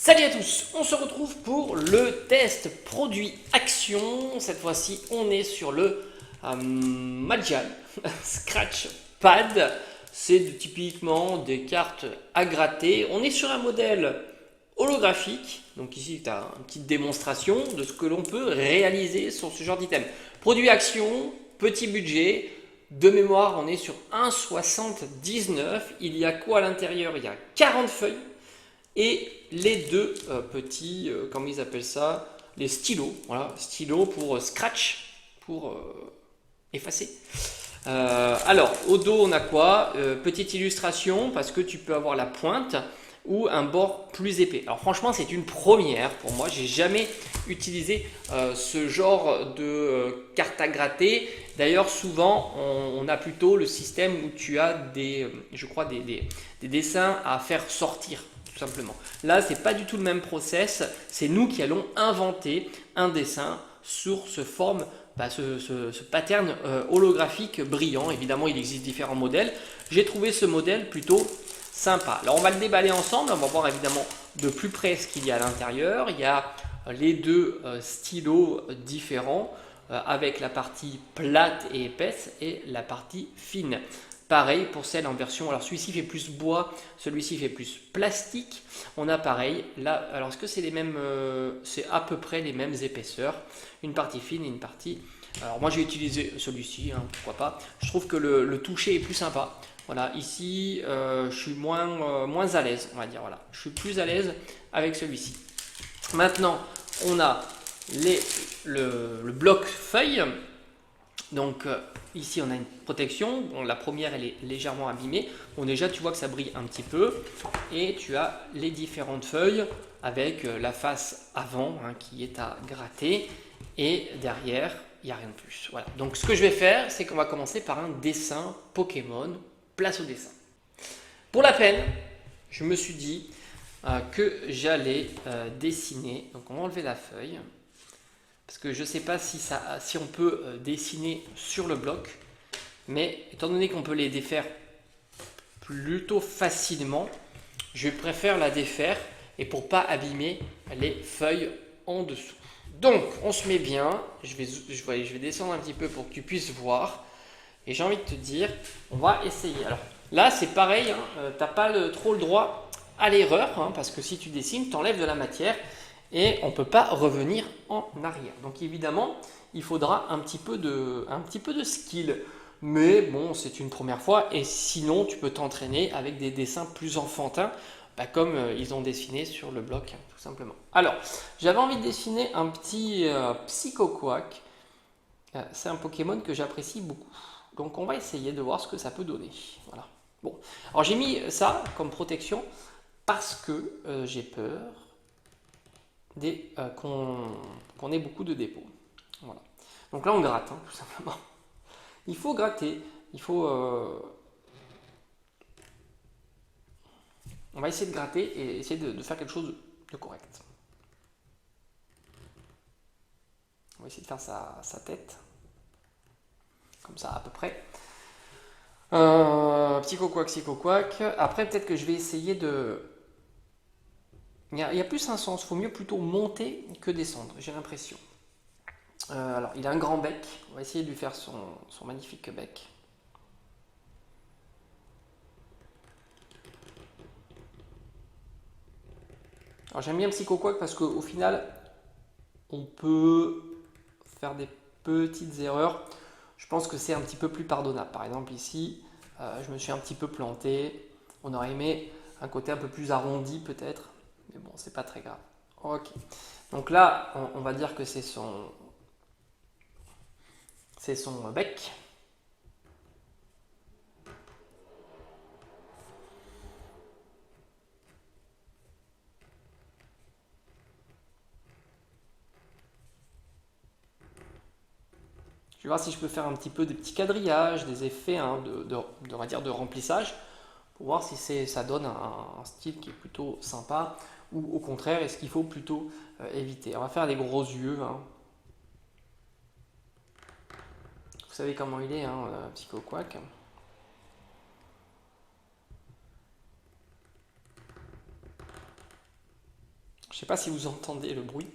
Salut à tous, on se retrouve pour le test produit action. Cette fois-ci, on est sur le Magial Scratch Pad. C'est typiquement des cartes à gratter. On est sur un modèle holographique. Donc ici, tu as une petite démonstration de ce que l'on peut réaliser sur ce genre d'item. Produit action, petit budget. De mémoire, on est sur 1,79. Il y a quoi à l'intérieur? Il y a 40 feuilles. Et les deux petits, comment ils appellent ça, les stylos, voilà, stylos pour scratch, pour effacer. Alors, au dos, on a quoi? Petite illustration, parce que tu peux avoir la pointe ou un bord plus épais. Alors franchement, c'est une première pour moi. J'ai jamais utilisé ce genre de carte à gratter. D'ailleurs, souvent, on a plutôt le système où tu as des, je crois, des dessins à faire sortir. Tout simplement. Là, c'est pas du tout le même process. C'est nous qui allons inventer un dessin sur ce pattern holographique brillant. Évidemment, il existe différents modèles. J'ai trouvé ce modèle plutôt sympa. Alors, on va le déballer ensemble. On va voir évidemment de plus près ce qu'il y a à l'intérieur. Il y a les deux stylos différents avec la partie plate et épaisse et la partie fine. Pareil pour celle en version, alors celui-ci fait plus bois, celui-ci fait plus plastique. On a pareil, là, alors est-ce que c'est les mêmes, c'est à peu près les mêmes épaisseurs, une partie fine et une partie... Alors moi j'ai utilisé celui-ci, hein, pourquoi pas. Je trouve que le toucher est plus sympa. Voilà, ici je suis moins à l'aise, on va dire, voilà. Je suis plus à l'aise avec celui-ci. Maintenant, on a le bloc feuille. Donc ici on a une protection, bon, la première elle est légèrement abîmée, bon déjà tu vois que ça brille un petit peu et tu as les différentes feuilles avec la face avant hein, qui est à gratter et derrière il n'y a rien de plus. Voilà. Donc ce que je vais faire c'est qu'on va commencer par un dessin Pokémon, place au dessin. Pour la peine je me suis dit que j'allais dessiner, donc on va enlever la feuille. Parce que je ne sais pas si on peut dessiner sur le bloc, mais étant donné qu'on peut les défaire plutôt facilement, je préfère la défaire et pour pas abîmer les feuilles en dessous. Donc on se met bien, je vais descendre un petit peu pour que tu puisses voir, et j'ai envie de te dire, on va essayer. Alors là c'est pareil, hein, tu n'as pas trop le droit à l'erreur, hein, parce que si tu dessines, tu enlèves de la matière, et on ne peut pas revenir en arrière. Donc évidemment, il faudra un petit peu de skill. Mais bon, c'est une première fois et sinon tu peux t'entraîner avec des dessins plus enfantins comme ils ont dessiné sur le bloc, tout simplement. Alors, j'avais envie de dessiner un petit Psychoquack. C'est un Pokémon que j'apprécie beaucoup. Donc on va essayer de voir ce que ça peut donner. Voilà. Bon, alors j'ai mis ça comme protection parce que j'ai peur qu'on ait beaucoup de dépôts. Voilà. Donc là on gratte, hein, tout simplement. Il faut gratter, il faut... on va essayer de gratter et essayer de faire quelque chose de correct. On va essayer de faire sa tête. Comme ça à peu près. Psychoquack. Après peut-être que je vais essayer de... Il y a plus un sens, il faut mieux plutôt monter que descendre, j'ai l'impression. Alors, il a un grand bec, on va essayer de lui faire son magnifique bec. Alors j'aime bien Psychoquack parce qu'au final, on peut faire des petites erreurs. Je pense que c'est un petit peu plus pardonnable. Par exemple ici, je me suis un petit peu planté. On aurait aimé un côté un peu plus arrondi peut-être. Mais bon, c'est pas très grave. Ok. Donc là, on va dire que c'est son bec. Je vais voir si je peux faire un petit peu des petits quadrillages, des effets hein, on va dire de remplissage, pour voir si ça donne un style qui est plutôt sympa, ou au contraire, est-ce qu'il faut plutôt éviter. On va faire des gros yeux. Hein. Vous savez comment il est, hein, Psychoquack. sais pas si vous entendez le bruit.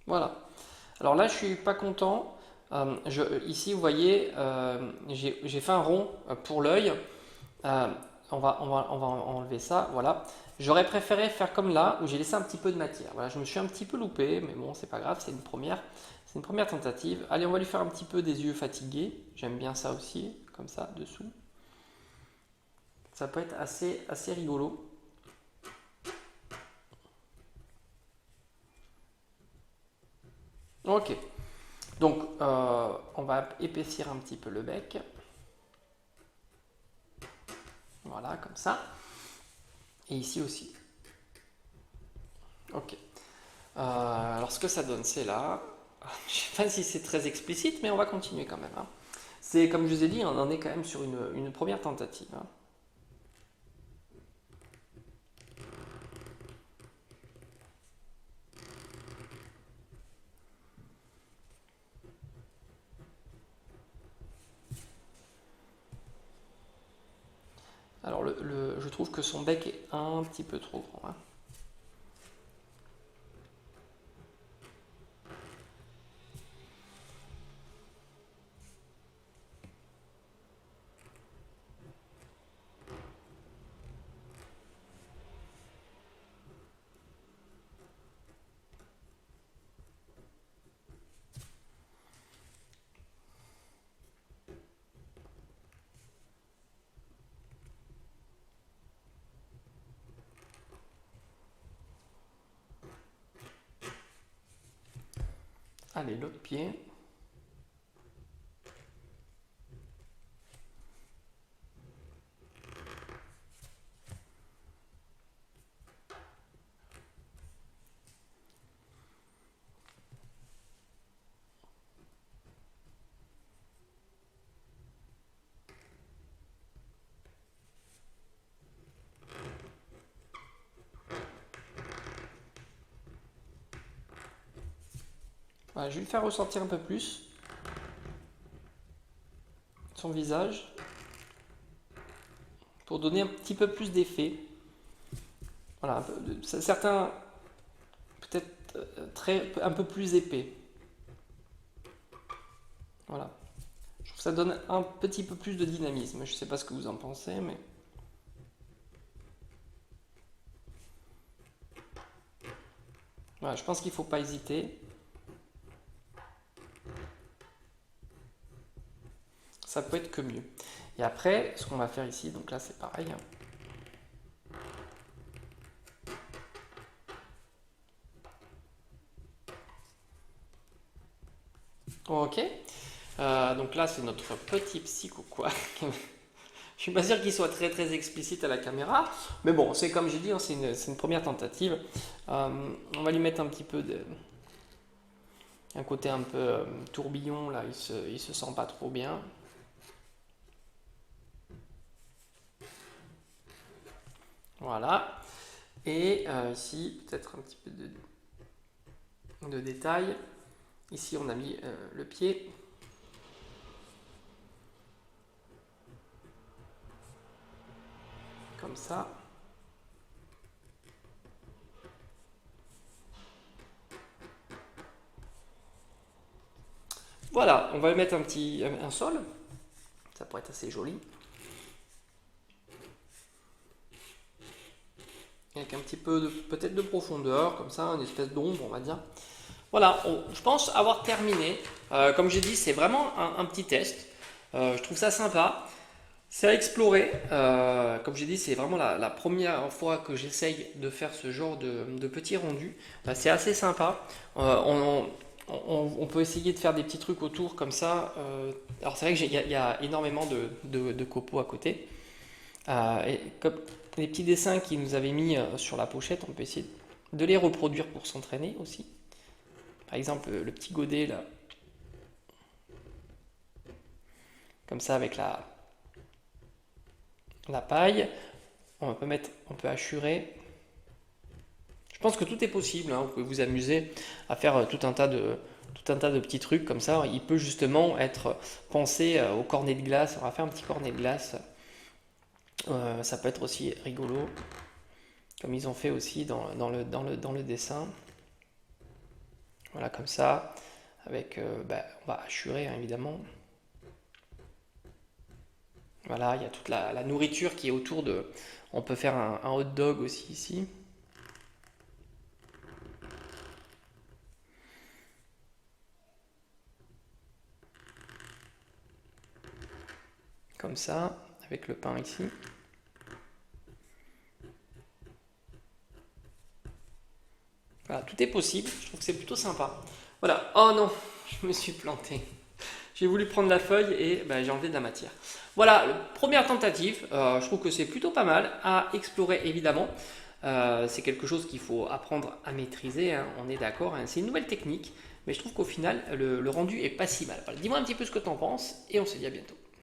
Voilà. Alors là, je suis pas content. Ici, vous voyez, j'ai fait un rond pour l'œil. Euh, on va enlever ça. Voilà. J'aurais préféré faire comme là, où j'ai laissé un petit peu de matière. Voilà, je me suis un petit peu loupé, mais bon, c'est pas grave, c'est une première tentative. Allez, on va lui faire un petit peu des yeux fatigués. J'aime bien ça aussi, comme ça, dessous. Ça peut être assez rigolo. Ok. Donc, on va épaissir un petit peu le bec. Voilà, comme ça. Et ici aussi. Ok. Alors, ce que ça donne, c'est là. Je ne sais pas si c'est très explicite, mais on va continuer quand même, hein. C'est comme je vous ai dit, on en est quand même sur une première tentative, hein. Alors, je trouve que son bec est un petit peu trop grand, hein. Allez, l'autre pied. Voilà, je vais lui faire ressortir un peu plus son visage pour donner un petit peu plus d'effet. Voilà, certains peut-être un peu plus épais. Voilà. Je trouve que ça donne un petit peu plus de dynamisme. Je ne sais pas ce que vous en pensez, mais... Voilà, je pense qu'il ne faut pas hésiter. Ça peut être que mieux. Et après, ce qu'on va faire ici, donc là c'est pareil, hein. Ok. Donc là c'est notre petit psycho quoi. Je suis pas sûr qu'il soit très explicite à la caméra, mais bon, c'est comme j'ai dit, hein, c'est une première tentative. On va lui mettre un petit peu un côté un peu tourbillon là, il se sent pas trop bien. Voilà. Et ici, peut-être un petit peu de détail. Ici, on a mis le pied. Comme ça. Voilà, on va mettre un sol. Ça pourrait être assez joli. Avec un petit peu peut-être de profondeur, comme ça, une espèce d'ombre, on va dire. Voilà, je pense avoir terminé. Comme j'ai dit, c'est vraiment un petit test. Je trouve ça sympa. C'est à explorer. Comme j'ai dit, c'est vraiment la première fois que j'essaye de faire ce genre de petits rendus. C'est assez sympa. On peut essayer de faire des petits trucs autour comme ça. Alors c'est vrai qu'il y a énormément de copeaux à côté. Et comme les petits dessins qu'ils nous avaient mis sur la pochette, on peut essayer de les reproduire pour s'entraîner aussi. Par exemple, le petit godet là, comme ça avec la paille. On peut hachurer. Je pense que tout est possible, hein. Vous pouvez vous amuser à faire tout un tas tout un tas de petits trucs comme ça. Il peut justement être pensé au cornet de glace. On va faire un petit cornet de glace. Ça peut être aussi rigolo, comme ils ont fait aussi dans le dessin. Voilà, comme ça, avec, on va hachurer hein, évidemment. Voilà, il y a toute la nourriture qui est autour de... On peut faire un hot dog aussi ici. Comme ça, avec le pain ici. Voilà, tout est possible. Je trouve que c'est plutôt sympa. Voilà. Oh non, je me suis planté. J'ai voulu prendre la feuille et j'ai enlevé de la matière. Voilà, première tentative. Je trouve que c'est plutôt pas mal à explorer évidemment. C'est quelque chose qu'il faut apprendre à maîtriser, hein, on est d'accord. Hein. C'est une nouvelle technique, mais je trouve qu'au final, le rendu est pas si mal. Voilà, dis-moi un petit peu ce que tu en penses et on se dit à bientôt.